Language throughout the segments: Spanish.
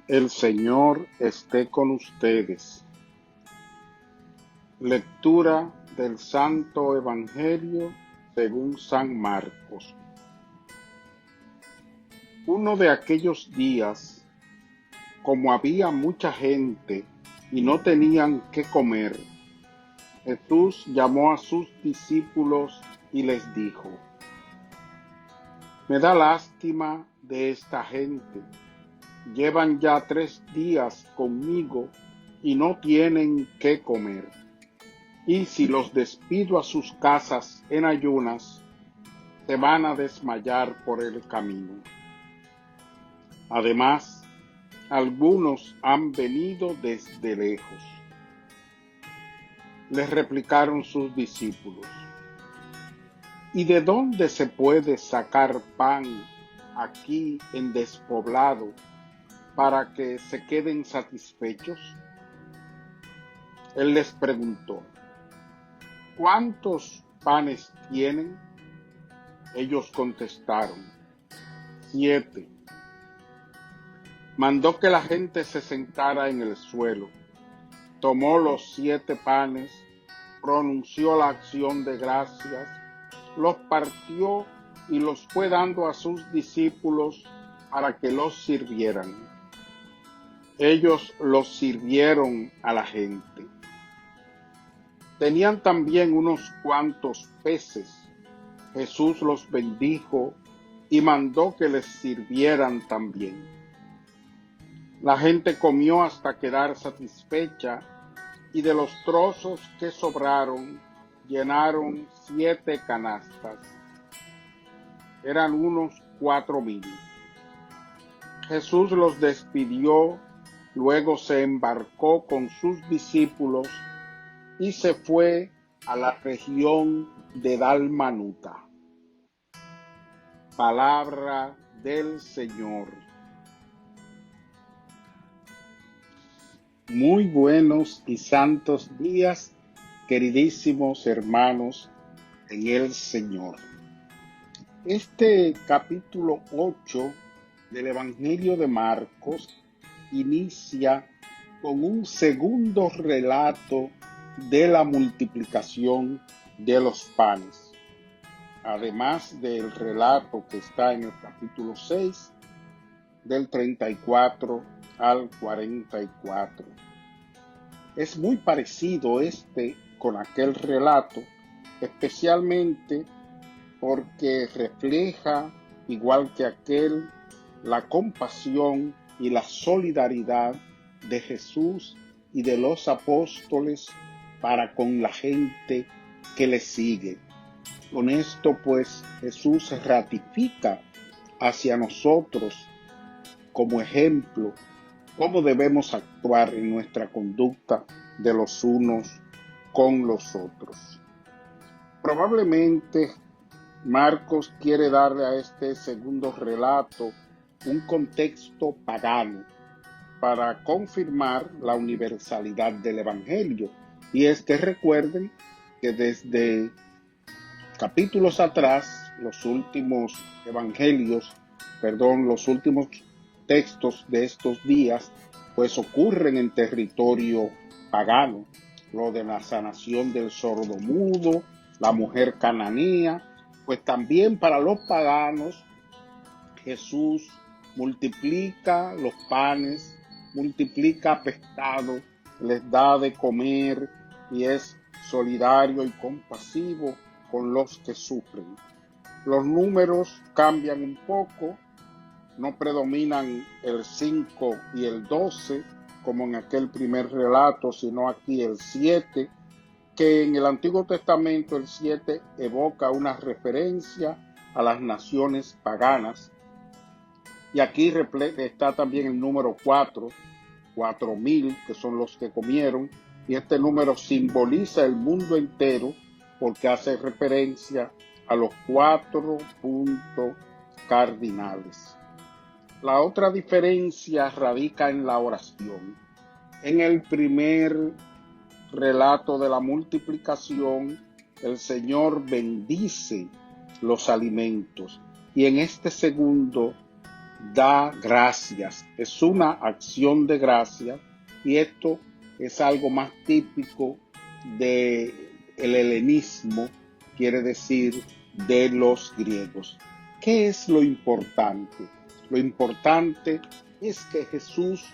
El Señor esté con ustedes. Lectura del Santo Evangelio según San Marcos. Uno de aquellos días, como había mucha gente y no tenían qué comer, Jesús llamó a sus discípulos y les dijo: Me da lástima de esta gente. Llevan ya 3 días conmigo y no tienen qué comer. Y si los despido a sus casas en ayunas, se van a desmayar por el camino. Además, algunos han venido desde lejos. Les replicaron sus discípulos: ¿Y de dónde se puede sacar pan aquí en despoblado para que se queden satisfechos? Él les preguntó: ¿Cuántos panes tienen? Ellos contestaron: 7. Mandó que la gente se sentara en el suelo. Tomó los 7 panes, pronunció la acción de gracias, los partió y los fue dando a sus discípulos para que los sirvieran. Ellos los sirvieron a la gente. Tenían también unos cuantos peces. Jesús los bendijo y mandó que les sirvieran también. La gente comió hasta quedar satisfecha y de los trozos que sobraron llenaron 7 canastas. Eran unos 4,000. Jesús los despidió, luego se embarcó con sus discípulos y se fue a la región de Dalmanuta. Palabra del Señor. Muy buenos y santos días, queridísimos hermanos en el Señor. Este capítulo 8 del Evangelio de Marcos inicia con un segundo relato de la multiplicación de los panes, además del relato que está en el capítulo 6, del 34 al 44. Es muy parecido con aquel relato, especialmente porque refleja, igual que aquel, la compasión y la solidaridad de Jesús y de los apóstoles para con la gente que le sigue. Con esto, pues, Jesús ratifica hacia nosotros como ejemplo cómo debemos actuar en nuestra conducta de los unos con los otros. Probablemente Marcos quiere darle a este segundo relato un contexto pagano para confirmar la universalidad del Evangelio. Y es que recuerden que desde capítulos atrás, los últimos textos de estos días, pues ocurren en territorio pagano. Lo de la sanación del sordomudo, la mujer cananea, pues también para los paganos Jesús multiplica los panes, multiplica pescado, les da de comer y es solidario y compasivo con los que sufren. Los números cambian un poco, no predominan el 5 y el 12 como en aquel primer relato, sino aquí el 7, que en el Antiguo Testamento el 7 evoca una referencia a las naciones paganas. Y aquí está también el número 4,000, que son los que comieron, y este número simboliza el mundo entero porque hace referencia a los 4 puntos cardinales. La otra diferencia radica en la oración. En el primer relato de la multiplicación, el Señor bendice los alimentos, y en este segundo da gracias. Es una acción de gracias y esto es algo más típico del helenismo, quiere decir de los griegos. ¿Qué es lo importante? Lo importante es que Jesús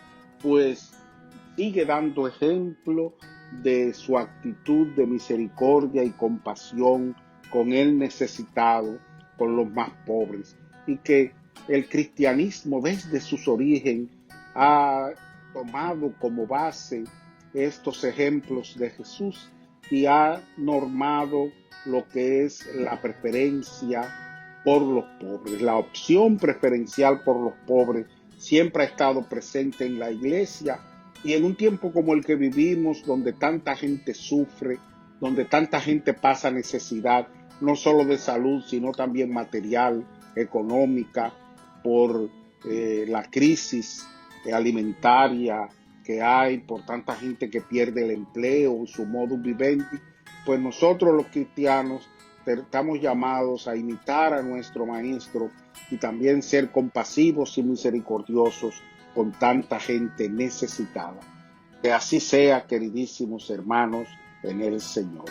pues sigue dando ejemplo de su actitud de misericordia y compasión con el necesitado, con los más pobres, y que el cristianismo desde sus orígenes ha tomado como base estos ejemplos de Jesús y ha normado lo que es la preferencia por los pobres. La opción preferencial por los pobres siempre ha estado presente en la iglesia, y en un tiempo como el que vivimos, donde tanta gente sufre, donde tanta gente pasa necesidad, no solo de salud, sino también material, económica, por la crisis alimentaria que hay, por tanta gente que pierde el empleo, su modus vivendi, pues nosotros los cristianos estamos llamados a imitar a nuestro Maestro y también ser compasivos y misericordiosos con tanta gente necesitada. Que así sea, queridísimos hermanos en el Señor.